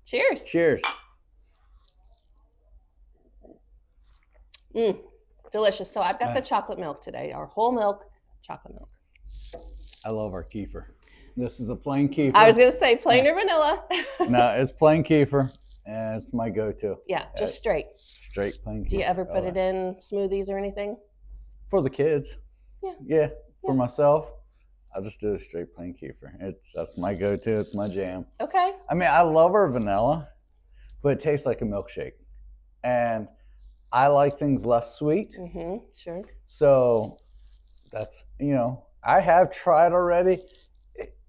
Cheers. Cheers. Delicious. So I've got the chocolate milk today, our whole milk chocolate milk. I love our kefir. This is a plain kefir. I was going to say plain or vanilla. No, it's plain kefir, and it's my go-to. Yeah, just straight. Straight plain kefir. Do you ever put it in smoothies or anything? For the kids. Yeah. For myself, I just do a straight plain kefir. That's my go-to. It's my jam. Okay. I mean, I love our vanilla, but it tastes like a milkshake. And I like things less sweet. Sure. So that's, I have tried already.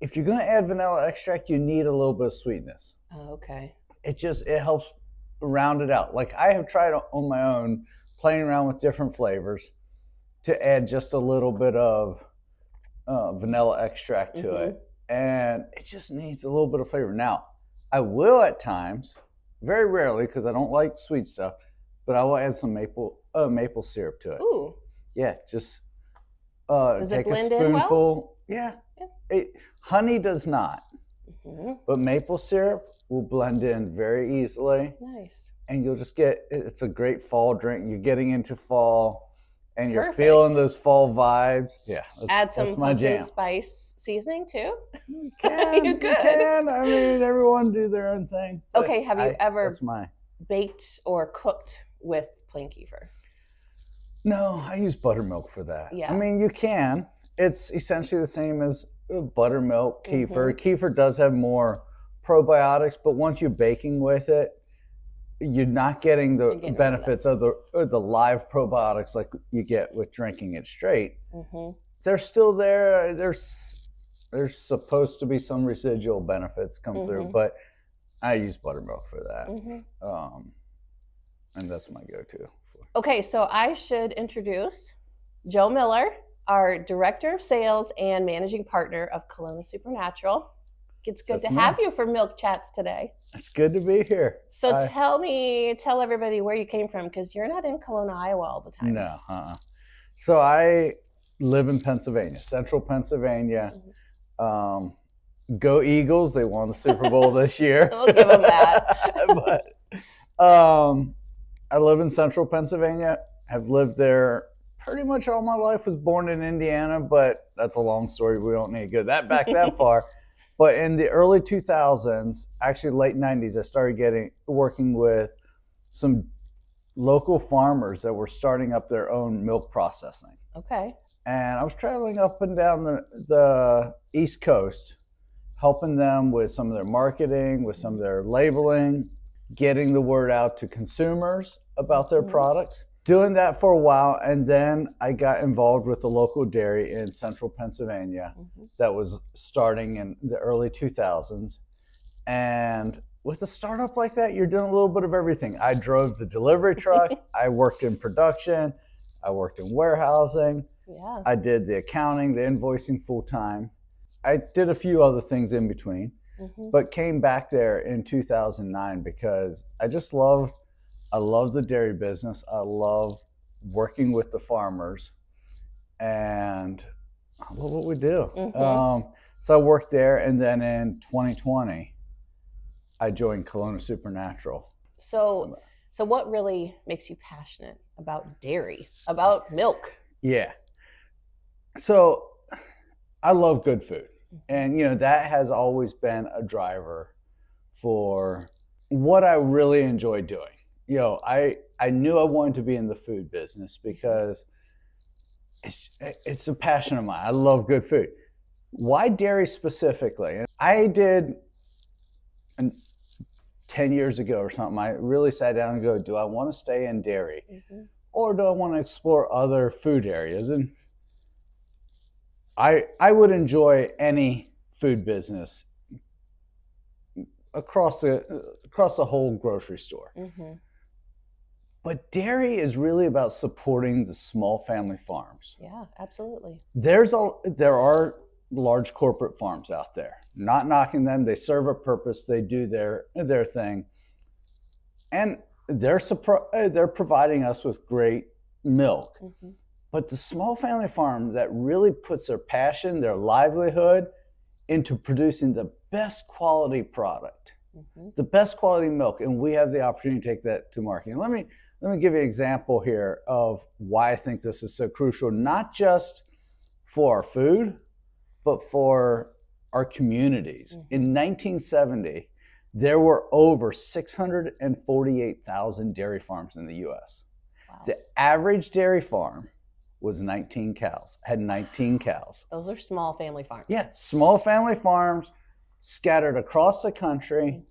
If you're going to add vanilla extract, you need a little bit of sweetness. Oh, okay. It helps round it out. Like I have tried on my own, playing around with different flavors to add just a little bit of vanilla extract to it. And it just needs a little bit of flavor. Now, I will at times, very rarely, because I don't like sweet stuff, but I will add some maple syrup to it. Ooh. Yeah, just Does take it blend a spoonful. in well? Yeah. Honey does not, but maple syrup will blend in very easily. Nice. And you'll just it's a great fall drink. You're getting into fall, and you're Perfect. feeling those fall vibes. Yeah. Add some that's my pumpkin jam. spice seasoning too. You can. You could. I mean, everyone do their own thing. Okay. Have you ever that's baked or cooked with plain kefir? No, I use buttermilk for that. Yeah. I mean, you can. It's essentially the same as buttermilk, kefir. Kefir does have more probiotics, but once you're baking with it, you're not getting the benefits of the live probiotics like you get with drinking it straight. They're still there. There's supposed to be some residual benefits come through, but I use buttermilk for that. And that's my go-to. Okay, so I should introduce Joe Miller, our Director of Sales and Managing Partner of Kalona SuperNatural. It's good to have you for Milk Chats today. It's good to be here. So tell everybody where you came from, because you're not in Kalona, Iowa all the time. No. So I live in Pennsylvania, central Pennsylvania. Go Eagles. They won the Super Bowl this year. We'll give them that. But I live in central Pennsylvania. Have lived there pretty much all my life. Was born in Indiana, but that's a long story. We don't need to go back that far. But in the early 2000s, actually late 90s, I started working with some local farmers that were starting up their own milk processing. Okay. And I was traveling up and down the East Coast, helping them with some of their marketing, with some of their labeling, getting the word out to consumers about their products. Doing that for a while, and then I got involved with the local dairy in central Pennsylvania that was starting in the early 2000s. And with a startup like that, you're doing a little bit of everything. I drove the delivery truck. I worked in production. I worked in warehousing. Yeah. I did the accounting, the invoicing full time. I did a few other things in between, but came back there in 2009 because I love the dairy business. I love working with the farmers, and I love what we do. So I worked there, and then in 2020, I joined Kalona SuperNatural. So what really makes you passionate about dairy, about milk? Yeah. So I love good food, and that has always been a driver for what I really enjoy doing. I knew I wanted to be in the food business because it's a passion of mine. I love good food. Why dairy specifically? I did 10 years ago or something, I really sat down and go, do I want to stay in dairy or do I want to explore other food areas? And I would enjoy any food business across the whole grocery store. But dairy is really about supporting the small family farms. Yeah, absolutely. There are large corporate farms out there. Not knocking them. They serve a purpose. They do their thing. And they're providing us with great milk. But the small family farm that really puts their passion, their livelihood into producing the best quality product the best quality milk, and we have the opportunity to take that to market. And let me give you an example here of why I think this is so crucial, not just for our food, but for our communities. In 1970, there were over 648,000 dairy farms in the U.S. Wow. The average dairy farm was 19 cows, had 19 cows. Those are small family farms. Yeah, small family farms scattered across the country,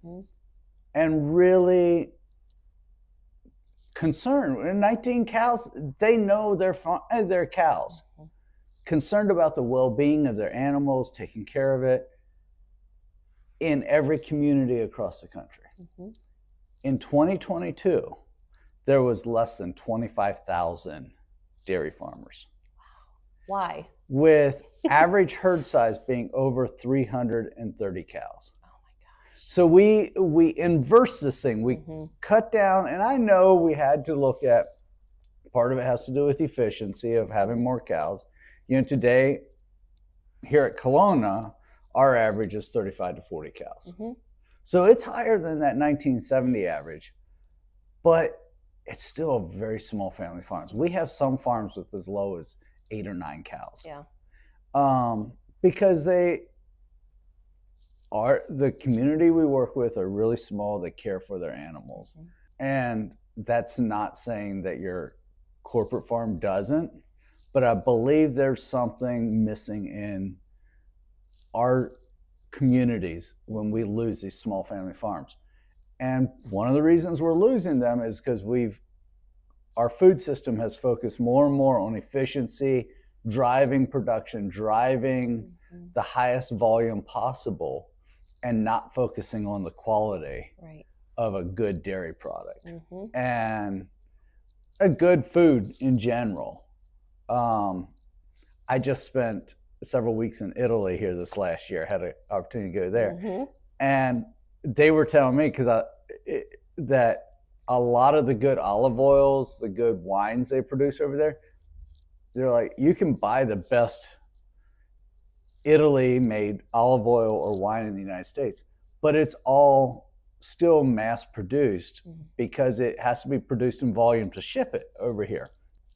and really concerned. 19 cows, they know their cows. Concerned about the well-being of their animals, taking care of it in every community across the country. In 2022, there was less than 25,000 dairy farmers. Why? With average herd size being over 330 cows. Oh my gosh. So we inverse this thing. We cut down, and I know we had to look at, part of it has to do with efficiency of having more cows. You know, today here at Kalona, our average is 35 to 40 cows. So it's higher than that 1970 average, but it's still a very small family farms. We have some farms with as low as 8 or 9 cows. Yeah. Because the community we work with are really small. They care for their animals. And that's not saying that your corporate farm doesn't, but I believe there's something missing in our communities when we lose these small family farms. And one of the reasons we're losing them is because our food system has focused more and more on efficiency, driving production, driving the highest volume possible, and not focusing on the quality of a good dairy product and a good food in general. I just spent several weeks in Italy here this last year. I had an opportunity to go there. And they were telling me, that a lot of the good olive oils, the good wines they produce over there, they're like, you can buy the best Italy-made olive oil or wine in the United States, but it's all still mass-produced because it has to be produced in volume to ship it over here.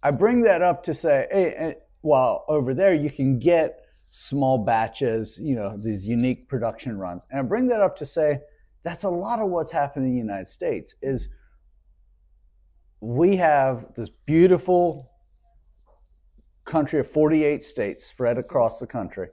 I bring that up to say, hey, while over there you can get small batches, you know, these unique production runs. And I bring that up to say, that's a lot of what's happening in the United States is we have this beautiful country of 48 states spread across the country.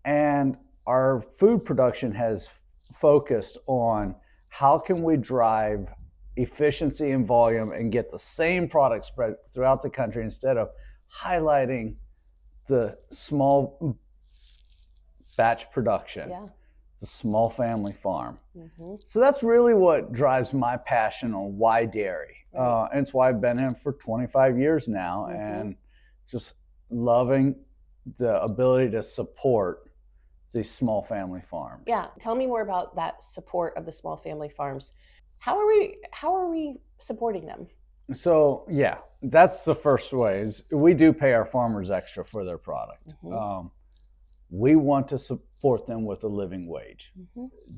And our food production has focused on how can we drive efficiency and volume and get the same product spread throughout the country instead of highlighting the small batch production. The small family farm. So that's really what drives my passion on why dairy. And it's why I've been in for 25 years now and just loving the ability to support these small family farms. Yeah, tell me more about that support of the small family farms. How are we supporting them? So yeah, that's the first way is we do pay our farmers extra for their product. We want to support them with a living wage.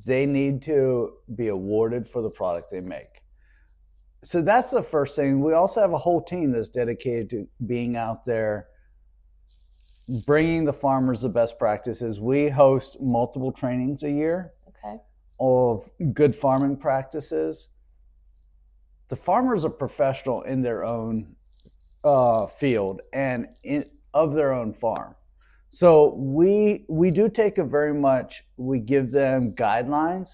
They need to be awarded for the product they make. So that's the first thing. We also have a whole team that's dedicated to being out there, bringing the farmers the best practices. We host multiple trainings a year of good farming practices. The farmers are professional in their own field and of their own farm. So we do take we give them guidelines,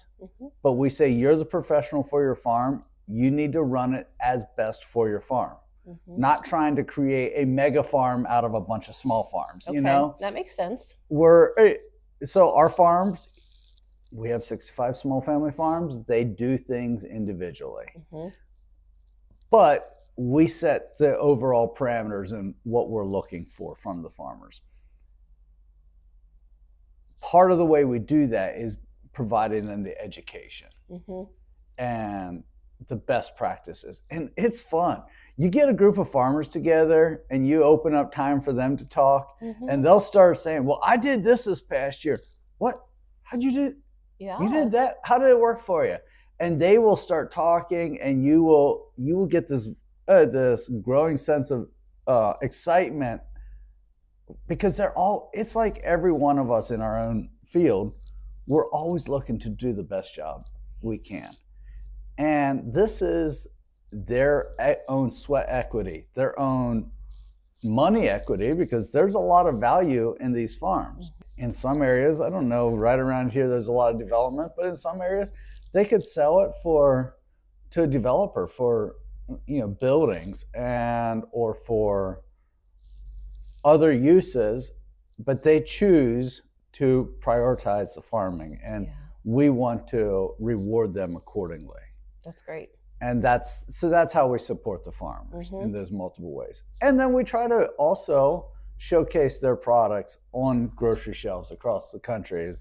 but we say, you're the professional for your farm. You need to run it as best for your farm, not trying to create a mega farm out of a bunch of small farms, you know? That makes sense. So our farms, we have 65 small family farms. They do things individually, but we set the overall parameters and what we're looking for from the farmers. Part of the way we do that is providing them the education and the best practices. And it's fun. You get a group of farmers together and you open up time for them to talk and they'll start saying, well, I did this past year. What? How'd you do? Yeah. You did that? How did it work for you? And they will start talking, and you will get this growing sense of excitement, because it's like every one of us in our own field, we're always looking to do the best job we can. And this is their own sweat equity, their own money equity, because there's a lot of value in these farms. In some areas, I don't know, right around here, there's a lot of development, but in some areas, they could sell it to a developer for, buildings or for other uses, but they choose to prioritize the farming, and we want to reward them accordingly. That's great. And that's how we support the farmers in those multiple ways. And then we try to also showcase their products on grocery shelves across the country.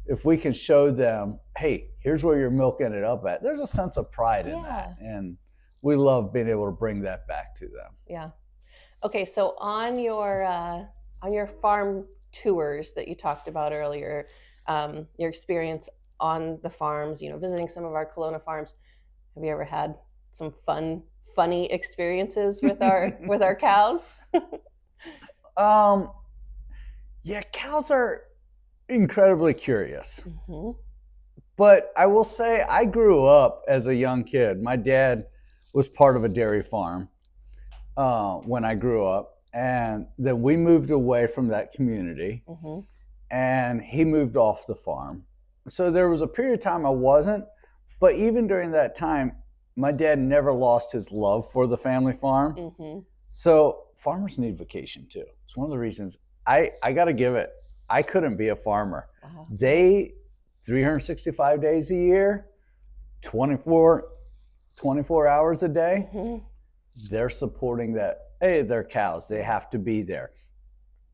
If we can show them, hey, here's where your milk ended up at, there's a sense of pride in that. And we love being able to bring that back to them. Yeah. Okay, so on your farm tours that you talked about earlier, your experience on the farms, visiting some of our Kalona farms, have you ever had some funny experiences with our cows? Yeah, cows are incredibly curious. But I will say, I grew up as a young kid. My dad was part of a dairy farm when I grew up, and then we moved away from that community, and he moved off the farm. So there was a period of time I wasn't, but even during that time, my dad never lost his love for the family farm. So farmers need vacation too. It's one of the reasons I got to give it. I couldn't be a farmer. They 365 days a year, 24 hours a day, they're supporting their cows. They have to be there.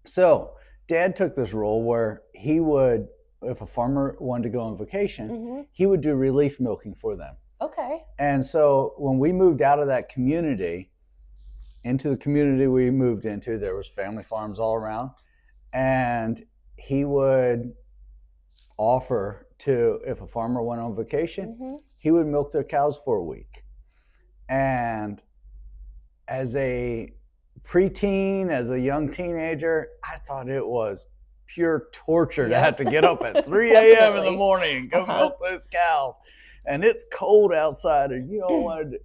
So Dad took this role where he would, if a farmer wanted to go on vacation, he would do relief milking for them. Okay. And so when we moved out of that community, into the community we moved into, there was family farms all around, and he would offer to, if a farmer went on vacation, he would milk their cows for a week. And as a preteen, as a young teenager, I thought it was pure torture to have to get up at 3 a.m. in the morning and go milk those cows. And it's cold outside, and you don't want to,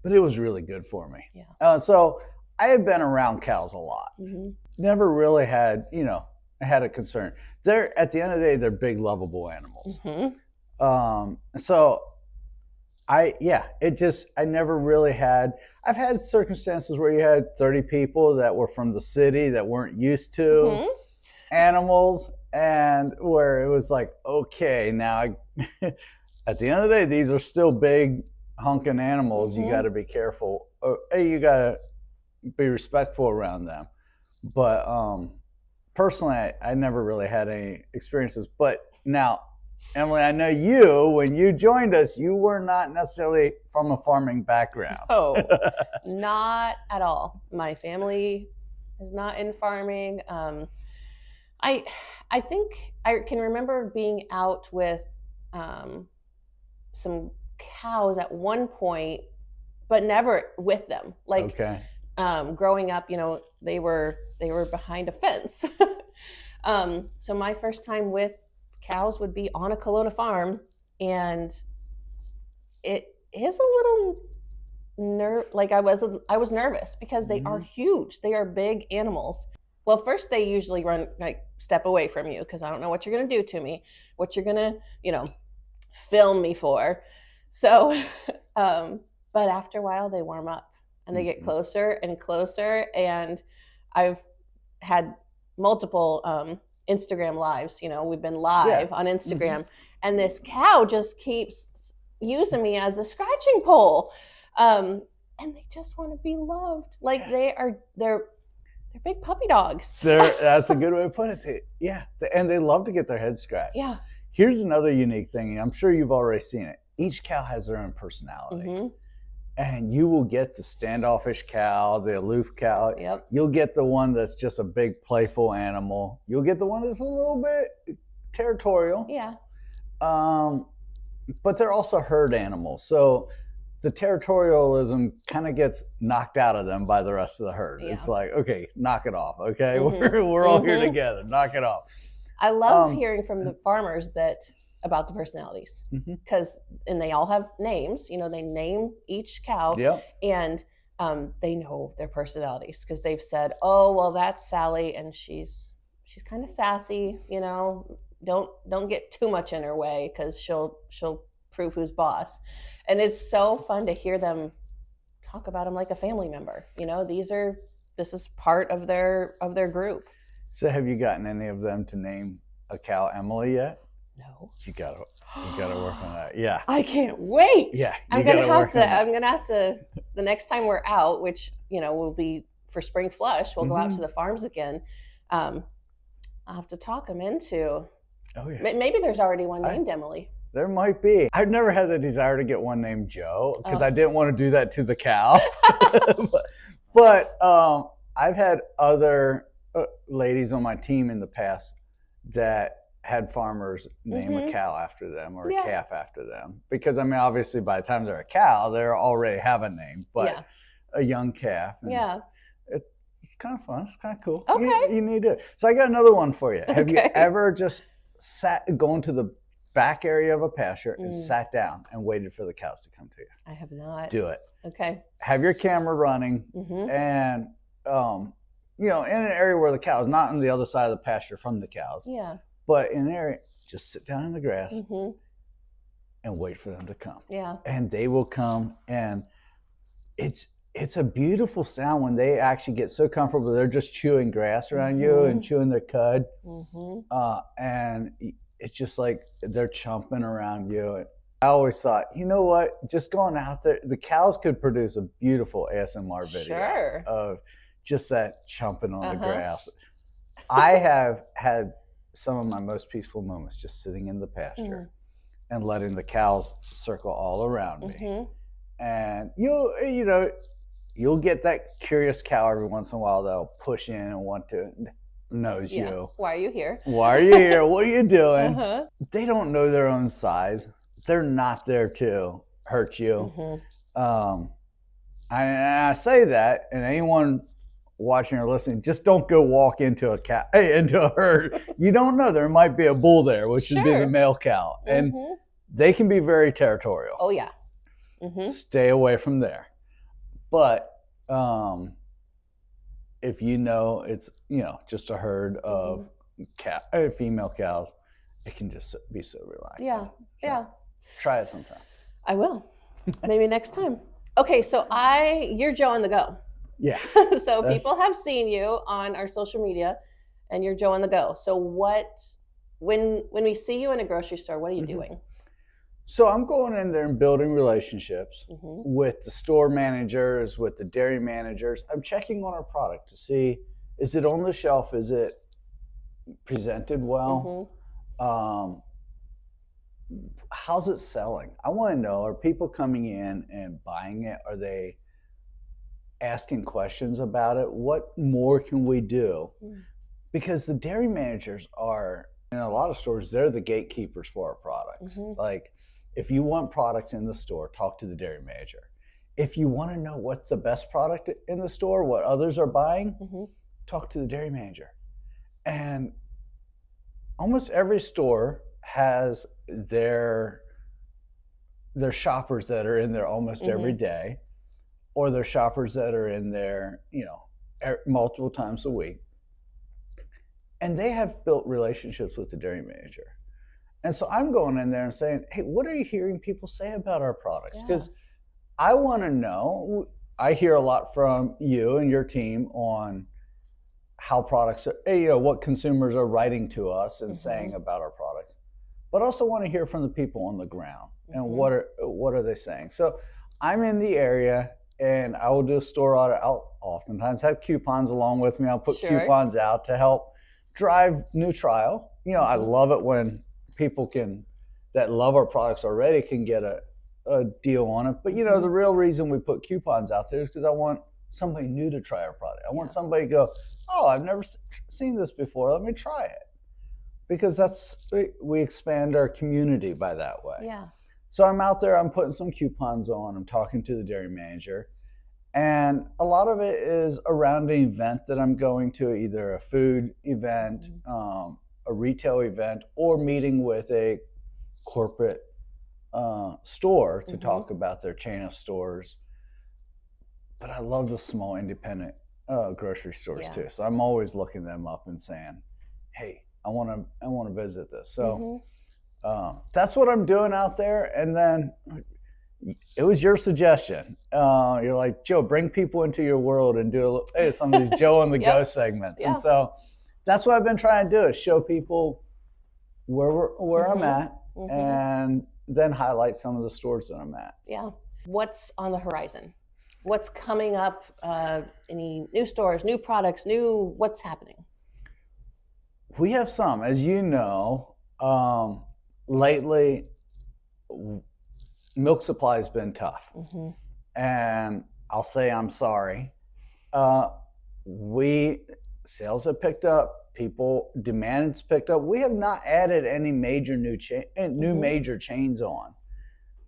but it was really good for me. So I had been around cows a lot. Never really had, had a concern. They're, at the end of the day, they're big, lovable animals. So I never really had, I've had circumstances where you had 30 people that were from the city that weren't used to animals, and where it was like, okay, now at the end of the day, these are still big honking animals. You got to be careful. You got to be respectful around them. But personally, I never really had any experiences. But now, Emily, I know you, when you joined us, you were not necessarily from a farming background. Oh, not at all. My family is not in farming. I think I can remember being out with some cows at one point, but never with them. Like, growing up, they were behind a fence. So my first time with cows would be on a Kalona farm, and it is a little I was nervous because they are huge. They are big animals. Well, first they usually run, step away from you, because I don't know what you're going to do to me, what you're going to, film me for. So, but after a while they warm up and they get closer and closer. And I've had multiple Instagram lives, we've been live on Instagram, and this cow just keeps using me as a scratching pole. And they just want to be loved. Like, they're big puppy dogs. That's a good way to put it. Yeah. And they love to get their heads scratched. Yeah. Here's another unique thing. I'm sure you've already seen it. Each cow has their own personality. And you will get the standoffish cow, the aloof cow. You'll get the one that's just a big, playful animal. You'll get the one that's a little bit territorial. But they're also herd animals. So the territorialism kind of gets knocked out of them by the rest of the herd. Yeah. It's like, okay, knock it off. Okay, we're all here together. Knock it off. I love hearing from the farmers about the personalities, because and they all have names. You know, they name each cow, and they know their personalities because they've said, "Oh, well, that's Sally, and she's kind of sassy. You know, don't get too much in her way because she'll prove who's boss." And it's so fun to hear them talk about them like a family member. You know, this is part of their group. So have you gotten any of them to name a cow Emily yet? No. You gotta work on that. Yeah. I can't wait. Yeah. I'm gonna have to the next time we're out, which, you know, will be for spring flush, we'll go out to the farms again. I'll have to talk them into. Oh yeah. Maybe there's already one named Emily. There might be. I've never had the desire to get one named Joe because I didn't want to do that to the cow. but I've had other ladies on my team in the past that had farmers name a cow after them or a calf after them. Because, I mean, obviously by the time they're a cow, they already have a name, but a young calf. It's kind of fun. It's kind of cool. Okay. You need to. So I got another one for you. Have you ever just gone to the back area of a pasture and sat down and waited for the cows to come to you? I have not. Do it. Okay. Have your camera running and, you know, in an area where the cows, not on the other side of the pasture from the cows. Yeah. But in an area, just sit down in the grass and wait for them to come. Yeah. And they will come, and it's a beautiful sound when they actually get so comfortable. They're just chewing grass around you and chewing their cud. And it's just like they're chomping around you. And I always thought, you know what? Just going out there, the cows could produce a beautiful ASMR video of just that chomping on the grass. I have had some of my most peaceful moments just sitting in the pasture and letting the cows circle all around me. And you'll get that curious cow every once in a while that'll push in and want to nose you. Why are you here? Why are you here? What are you doing? They don't know their own size. They're not there to hurt you. I say that, and anyone watching or listening, just don't go walk into a herd. You don't know. There might be a bull there, which would be the male cow. And they can be very territorial. Oh, yeah. Stay away from there. But if you know it's, just a herd of female cows, it can just be so relaxing. Yeah. Try it sometime. I will. Maybe next time. Okay, so you're Joe on the go. Yeah. So people have seen you on our social media, and you're Joe on the go. So when we see you in a grocery store, what are you doing? So I'm going in there and building relationships with the store managers, with the dairy managers. I'm checking on our product to see, is it on the shelf? Is it presented well? How's it selling? I want to know, are people coming in and buying it? Are they asking questions about it? What more can we do? Because the dairy managers are, in a lot of stores, they're the gatekeepers for our products. Like, if you want products in the store, talk to the dairy manager. If you want to know what's the best product in the store, what others are buying, talk to the dairy manager. And almost every store has their shoppers that are in there almost every day, or their shoppers that are in there, multiple times a week. And they have built relationships with the dairy manager. And so I'm going in there and saying, hey, what are you hearing people say about our products? Because I want to know. I hear a lot from you and your team on how products are, what consumers are writing to us and saying about our products. But I also want to hear from the people on the ground and what are they saying. So I'm in the area, and I will do a store audit. I'll oftentimes have coupons along with me. I'll put coupons out to help drive new trial. I love it when people that love our products already can get a deal on it. But the real reason we put coupons out there is because I want somebody new to try our product. I want somebody to go, oh, I've never seen this before. Let me try it. because we expand our community by that way. Yeah. So I'm out there, I'm putting some coupons on, I'm talking to the dairy manager, and a lot of it is around an event that I'm going to, either a food event, a retail event, or meeting with a corporate store to talk about their chain of stores. But I love the small independent grocery stores too. So I'm always looking them up and saying, hey, I want to visit this. So that's what I'm doing out there. And then it was your suggestion. You're like, Joe, bring people into your world and do some of these Joe on the Go segments. And so that's what I've been trying to do, is show people where I'm at, and then highlight some of the stores that I'm at. Yeah. What's on the horizon? What's coming up? Any new stores, new products, what's happening? We have some. As you know, lately, milk supply has been tough. And I'll say I'm sorry. Sales have picked up. Demand's picked up. We have not added any major major chains on.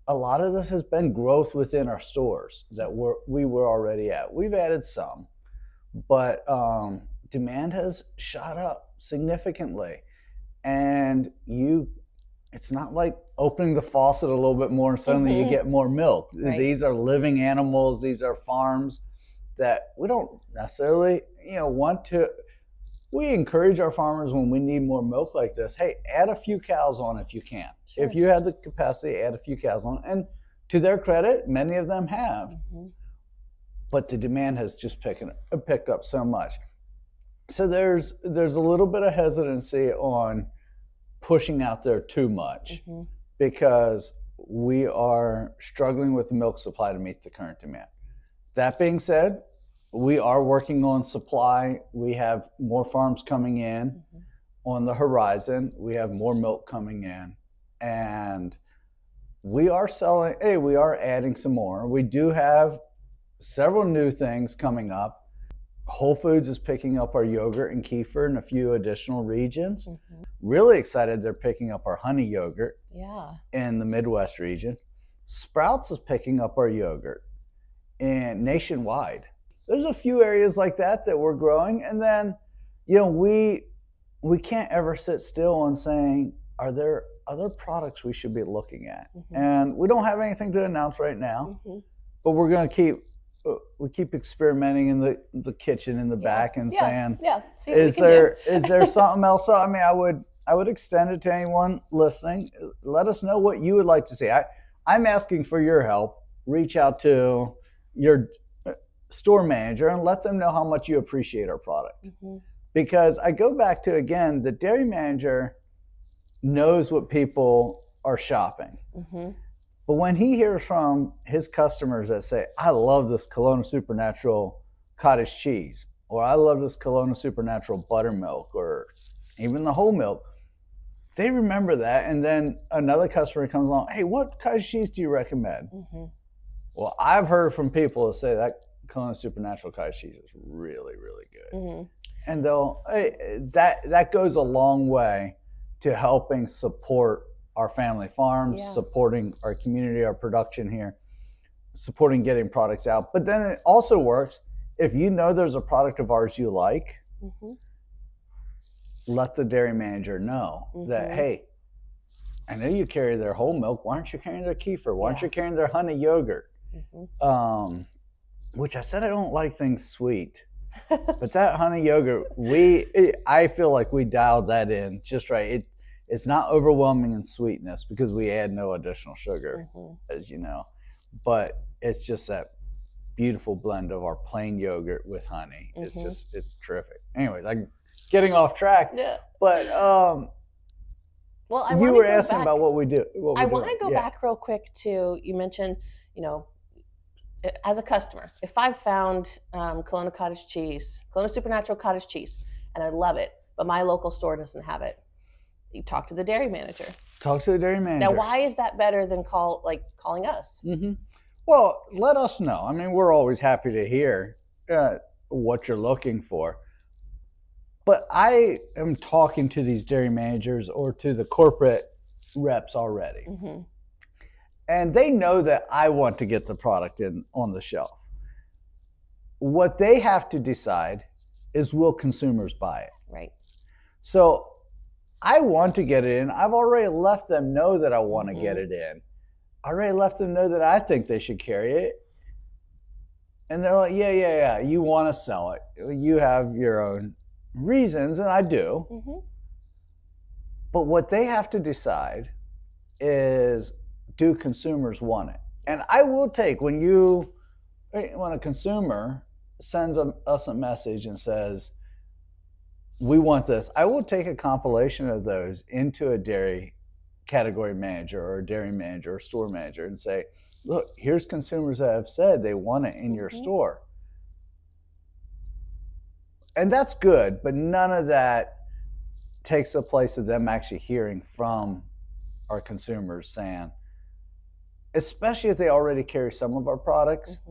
A lot of this has been growth within our stores that we were already at. We've added some, but demand has shot up significantly. And it's not like opening the faucet a little bit more and suddenly you get more milk. Right. These are living animals. These are farms that we don't necessarily, want to. We encourage our farmers when we need more milk like this, hey, add a few cows on if you can. Sure. If you have the capacity, add a few cows on. And to their credit, many of them have. But the demand has just picked up so much. So there's a little bit of hesitancy on pushing out there too much because we are struggling with the milk supply to meet the current demand. That being said, we are working on supply. We have more farms coming in on the horizon. We have more milk coming in. And we are adding some more. We do have several new things coming up. Whole Foods is picking up our yogurt and kefir in a few additional regions. Really excited they're picking up our honey yogurt in the Midwest region. Sprouts is picking up our yogurt nationwide. There's a few areas like that we're growing. And then, we can't ever sit still on saying, are there other products we should be looking at? And we don't have anything to announce right now, but we're going to keep experimenting in the kitchen in the back and saying, is there something else? I mean, I would extend it to anyone listening. Let us know what you would like to see. I'm asking for your help. Reach out to your store manager and let them know how much you appreciate our product. Because I go back to, again, the dairy manager knows what people are shopping. But when he hears from his customers that say, I love this Kalona SuperNatural cottage cheese, or I love this Kalona SuperNatural buttermilk, or even the whole milk, they remember that. And then another customer comes along, hey, what cottage cheese do you recommend? Well, I've heard from people that say that Kalona SuperNatural cottage cheese is really, really good. And that goes a long way to helping support our family farms, supporting our community, our production here, supporting getting products out. But then it also works if you know there's a product of ours you like, let the dairy manager know that, hey, I know you carry their whole milk. Why aren't you carrying their kefir? Why aren't you carrying their honey yogurt? Which I said I don't like things sweet, but that honey yogurt, I feel like we dialed that in just right. It's not overwhelming in sweetness because we add no additional sugar, as you know, but it's just that beautiful blend of our plain yogurt with honey. It's terrific. Anyways, I'm getting off track. But you were asking about what we do. I want to go back real quick to, you mentioned, as a customer, if I've found Kalona SuperNatural cottage cheese, and I love it, but my local store doesn't have it, you talk to the dairy manager. Now, why is that better than calling us? Well, let us know. I mean, we're always happy to hear what you're looking for. But I am talking to these dairy managers or to the corporate reps already. Mm-hmm. And they know that I want to get the product in on the shelf. What they have to decide is, will consumers buy it? Right. So I want to get it in. I've already let them know that I want to get it in. I already let them know that I think they should carry it. And they're like, yeah, you want to sell it. You have your own reasons, and I do. Mm-hmm. But what they have to decide is, do consumers want it? And I will take, when a consumer sends us a message and says, we want this, I will take a compilation of those into a dairy category manager or a dairy manager or store manager and say, look, here's consumers that have said they want it in your store. And that's good, but none of that takes the place of them actually hearing from our consumers saying, especially if they already carry some of our products,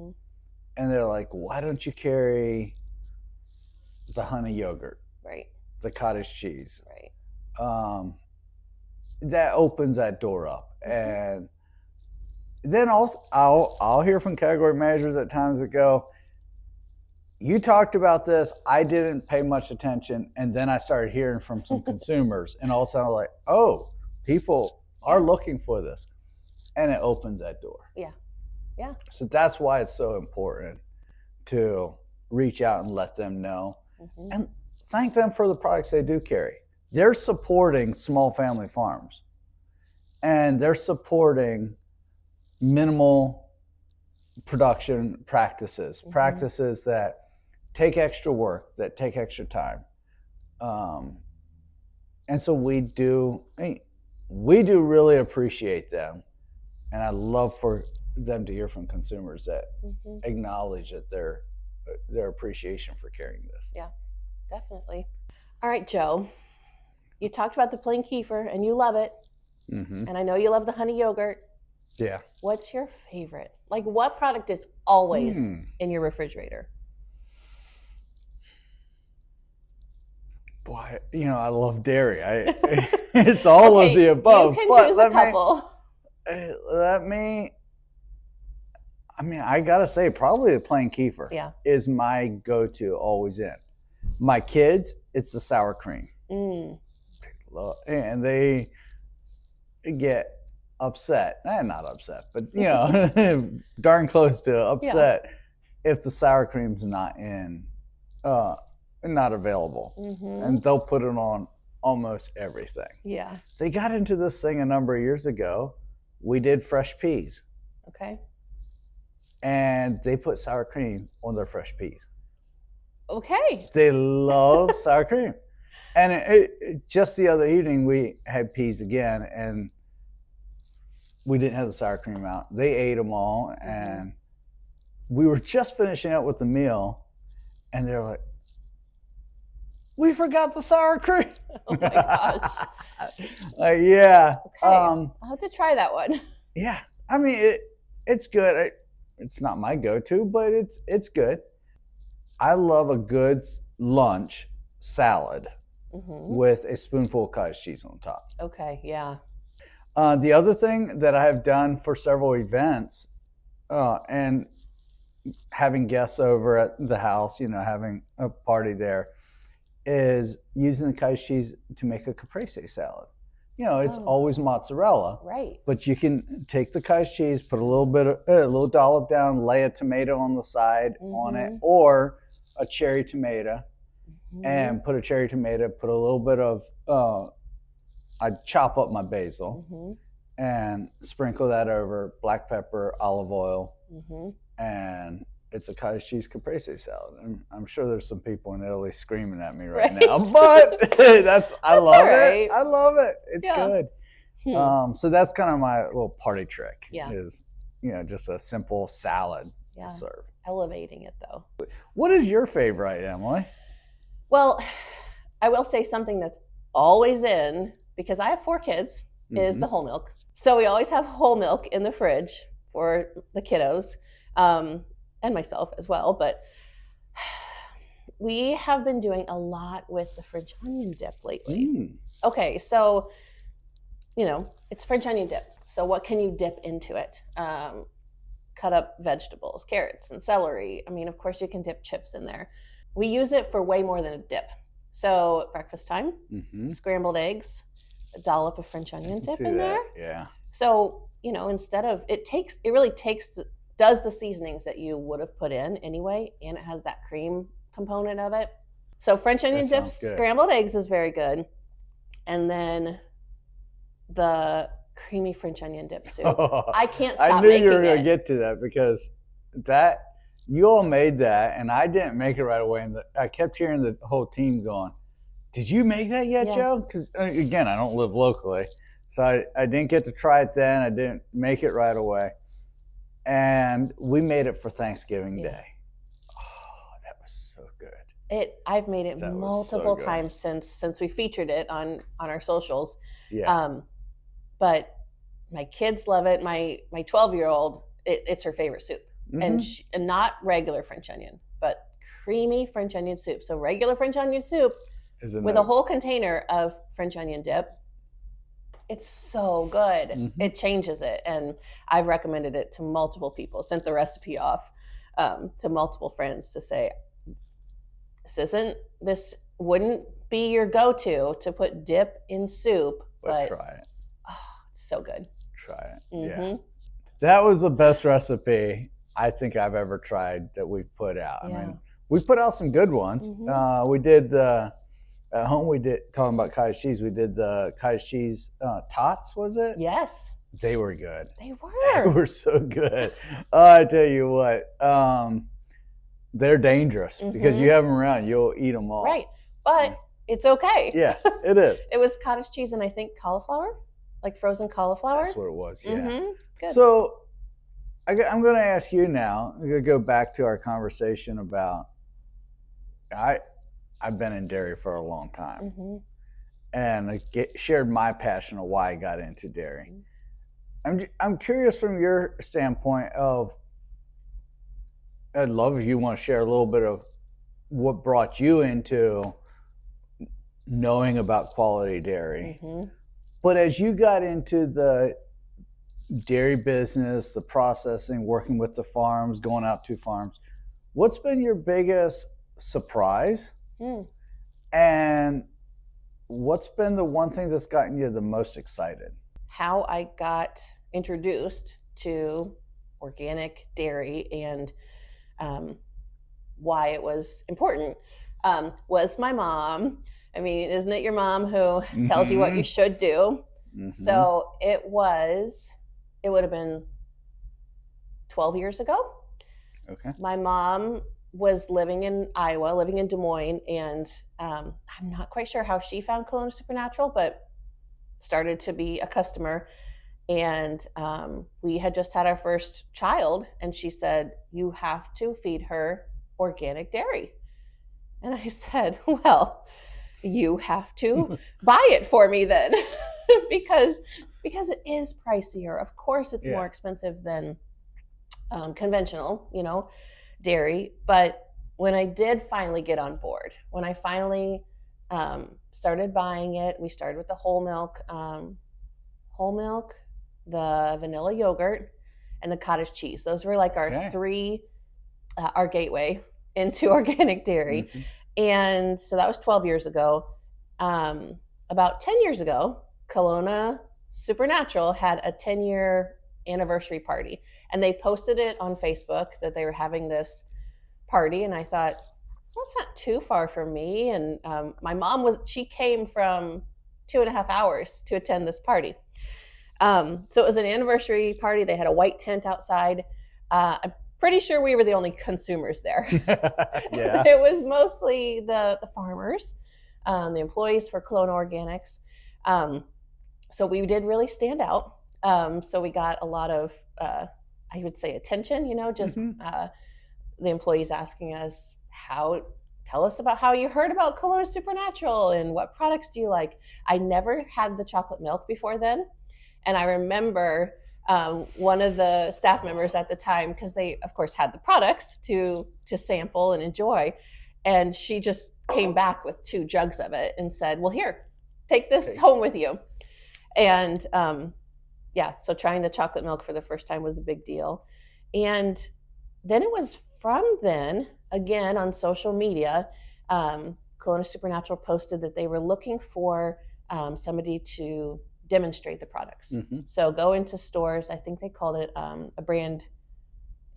and they're like, why don't you carry the honey yogurt? Right. The cottage cheese. Right. That opens that door up. And then I'll hear from category managers at times that go, you talked about this, I didn't pay much attention, and then I started hearing from some consumers, and all of a sudden I'm like, oh, people are looking for this. And it opens that door. Yeah. Yeah. So that's why it's so important to reach out and let them know. And thank them for the products they do carry. They're supporting small family farms. And they're supporting minimal production practices, practices that take extra work, that take extra time. And so we do really appreciate them. And I love for them to hear from consumers that acknowledge that their appreciation for carrying this. Yeah, definitely. All right, Joe, you talked about the plain kefir and you love it. And I know you love the honey yogurt. Yeah. What's your favorite? Like, what product is always in your refrigerator? Boy, I love dairy. It's all of the above. You can choose a couple. I gotta say, probably the plain kefir is my go-to always in. My kids, it's the sour cream. And they get upset. Not upset, but darn close to upset if the sour cream's not available. And they'll put it on almost everything. Yeah. They got into this thing a number of years ago. We did fresh peas. Okay. And they put sour cream on their fresh peas. Okay. They love sour cream. And just the other evening, we had peas again, and we didn't have the sour cream out. They ate them all, and we were just finishing up with the meal, and they're like, we forgot the sour cream. Oh my gosh. Yeah. Okay. I'll have to try that one. Yeah. I mean, it's good. It's not my go-to, but it's good. I love a good lunch salad with a spoonful of cottage cheese on top. Okay, yeah. The other thing that I have done for several events, and having guests over at the house, having a party there, is using the cottage cheese to make a caprese salad. It's always mozzarella, right? But you can take the cottage cheese, put a little dollop down, lay a tomato on the side on it, or a cherry tomato, and put a little bit of, I'd chop up my basil and sprinkle that over, black pepper, olive oil, and it's a cottage cheese caprese salad. And I'm sure there's some people in Italy screaming at me right now, but I love it. I love it. It's good. So that's kind of my little party trick. Is just a simple salad to serve. Elevating it though. What is your favorite, Emily? Well, I will say something that's always in, because I have 4 kids, is the whole milk. So we always have whole milk in the fridge for the kiddos. And myself as well, but we have been doing a lot with the French onion dip lately. Okay, so, it's French onion dip. So what can you dip into it? Cut up vegetables, carrots and celery. I mean, of course you can dip chips in there. We use it for way more than a dip. So breakfast time, scrambled eggs, a dollop of French onion dip in there. Yeah. So, instead of, it really does the seasonings that you would have put in anyway, and it has that cream component of it. So French onion dip, scrambled eggs is very good. And then the creamy French onion dip soup. I can't stop making it. I knew you were going to get to that, because you all made that, and I didn't make it right away. And I kept hearing the whole team going, "Did you make that yet, Joe?" Because, again, I don't live locally. So I didn't get to try it then. I didn't make it right away. And we made it for Thanksgiving Day. Oh, that was so good. I've made it multiple times since we featured it on our socials. Yeah. But my kids love it. My 12-year-old, it's her favorite soup. And not regular French onion, but creamy French onion soup. So regular French onion soup with a whole container of French onion dip. It's so good. It changes it. And I've recommended it to multiple people, sent the recipe off to multiple friends to say, this wouldn't be your go-to to put dip in soup, but try it. Oh, it's so good. Try it. Yeah. That was the best recipe I think I've ever tried that we've put out. I mean, we put out some good ones. We did at home, talking about cottage cheese, we did the cottage cheese tots, was it? Yes. They were good. They were. They were so good. I tell you what, they're dangerous because you have them around, you'll eat them all. Right. But it's okay. Yeah, it is. It was cottage cheese and I think cauliflower, like frozen cauliflower. That's what it was, yeah. Good. So I'm going to ask you now, I'm going to go back to our conversation about, I've been in dairy for a long time, and I shared my passion of why I got into dairy. I'm curious from your standpoint of, I'd love if you want to share a little bit of what brought you into knowing about quality dairy. But as you got into the dairy business, the processing, working with the farms, going out to farms, what's been your biggest surprise? And what's been the one thing that's gotten you the most excited? How I got introduced to organic dairy and why it was important was my mom. I mean, isn't it your mom who tells you what you should do? So it would have been 12 years ago. Okay. My mom was living in Iowa, living in Des Moines, and I'm not quite sure how she found Kalona SuperNatural, but started to be a customer. And we had just had our first child, and she said, "You have to feed her organic dairy." And I said, "Well, you have to buy it for me then," because it is pricier. Of course, it's more expensive than conventional, dairy. But when I did finally get on board, when I finally started buying it, we started with the whole milk, the vanilla yogurt, and the cottage cheese. Those were like our three, our gateway into organic dairy. And so that was 12 years ago. About 10 years ago, Kalona SuperNatural had a 10-year anniversary party, and they posted it on Facebook that they were having this party. And I thought, well, it's not too far from me. And my mom she came from 2.5 hours to attend this party. So it was an anniversary party. They had a white tent outside. I'm pretty sure we were the only consumers there. It was mostly the farmers, the employees for Kalona Organics. So we did really stand out. So we got a lot of, I would say, attention, just the employees asking us, tell us about how you heard about Kalona SuperNatural and what products do you like? I never had the chocolate milk before then. And I remember one of the staff members at the time, because they, of course, had the products to sample and enjoy. And she just came back with 2 jugs of it and said, well, here, take this home with you. And so trying the chocolate milk for the first time was a big deal. And then it was from then, again, on social media, Kalona SuperNatural posted that they were looking for somebody to demonstrate the products. Mm-hmm. So go into stores, I think they called it a brand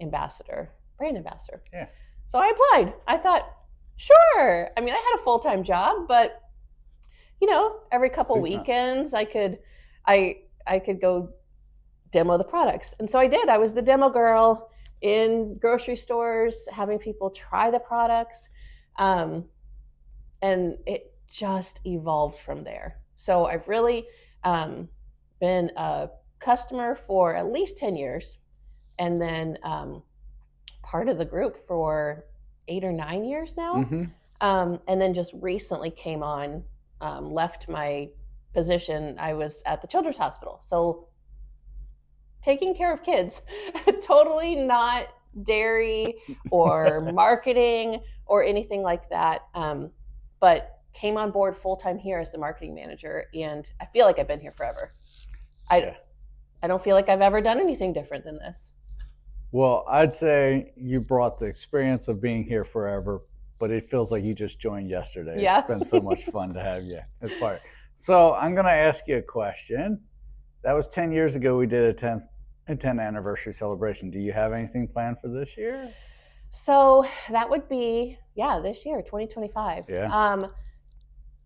ambassador. Yeah. So I applied. I thought, sure. I mean, I had a full-time job, but every couple weekends I could go demo the products. And so I did. I was the demo girl in grocery stores, having people try the products. And it just evolved from there. So I've really been a customer for at least 10 years, and then part of the group for 8 or 9 years now. Mm-hmm. And then just recently came on, left my position. I was at the Children's Hospital. So taking care of kids, totally not dairy or marketing or anything like that. But came on board full-time here as the marketing manager. And I feel like I've been here forever. I don't feel like I've ever done anything different than this. Well, I'd say you brought the experience of being here forever, but it feels like you just joined yesterday. Yeah. It's been so much fun to have you as part. So I'm going to ask you a question. That was 10 years ago. We did a 10th anniversary celebration. Do you have anything planned for this year? So that would be, this year, 2025. Yeah.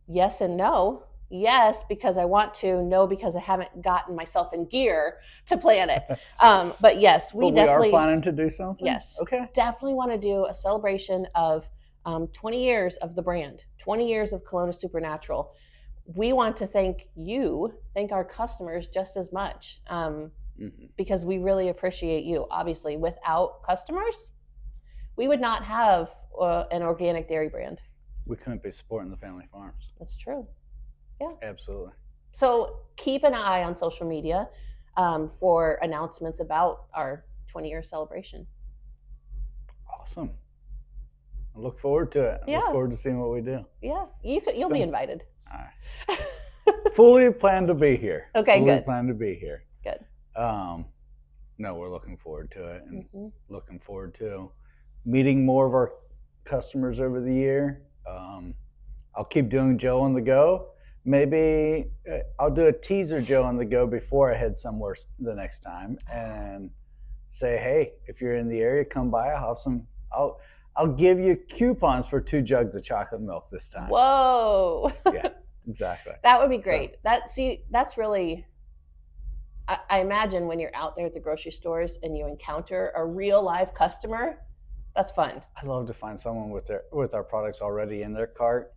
Yes and no. Yes, because I want to. No, because I haven't gotten myself in gear to plan it. But yes, we definitely are planning to do something. Yes. Okay. Definitely want to do a celebration of 20 years of the brand, 20 years of Kalona SuperNatural. We want to thank our customers just as much, because we really appreciate you. Obviously, without customers, we would not have an organic dairy brand. We couldn't be supporting the family farms. That's true. Yeah. Absolutely. So keep an eye on social media for announcements about our 20-year celebration. Awesome. I look forward to it. I look forward to seeing what we do. Yeah. You'll be invited. All right. Fully plan to be here. Okay, Fully good. plan to be here. Good. No, we're looking forward to it, and looking forward to meeting more of our customers over the year. I'll keep doing Joe on the Go. Maybe I'll do a teaser Joe on the Go before I head somewhere the next time, and say, hey, if you're in the area, come by. I'll have some. I'll give you coupons for 2 jugs of chocolate milk this time. Whoa. Yeah, exactly. That would be great. So, that's really, I imagine when you're out there at the grocery stores and you encounter a real live customer, that's fun. I love to find someone with our products already in their cart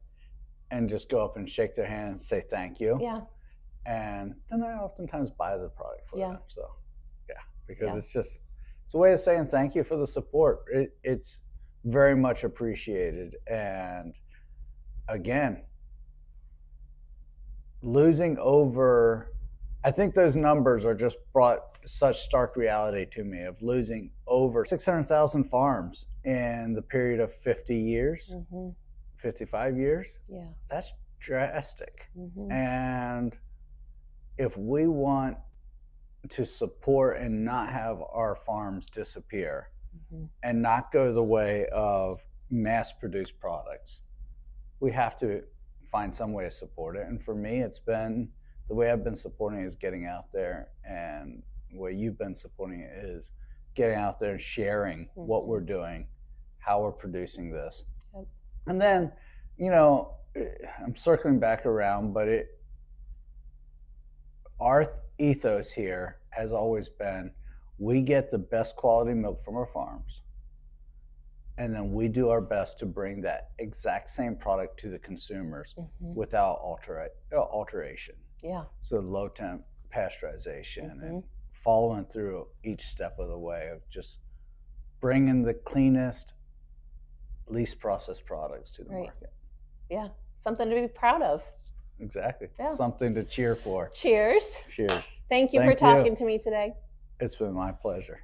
and just go up and shake their hand and say thank you. Yeah. And then I oftentimes buy the product for them. So, because it's a way of saying thank you for the support. It's very much appreciated. And again, I think those numbers are just brought such stark reality to me of losing over 600,000 farms in the period of 50 years, 55 years. Yeah. That's drastic. And if we want to support and not have our farms disappear and not go the way of mass-produced products, we have to find some way to support it. And for me, it's been the way I've been supporting it is getting out there, and the way you've been supporting it is getting out there and sharing what we're doing, how we're producing this. Yep. And then, I'm circling back around, but our ethos here has always been, we get the best quality milk from our farms, and then we do our best to bring that exact same product to the consumers without alteration. Yeah. So low temp pasteurization and following through each step of the way of just bringing the cleanest, least processed products to the market. Yeah. Something to be proud of. Exactly. Yeah. Something to cheer for. Cheers. Cheers. Thank you for talking to me today. It's been my pleasure.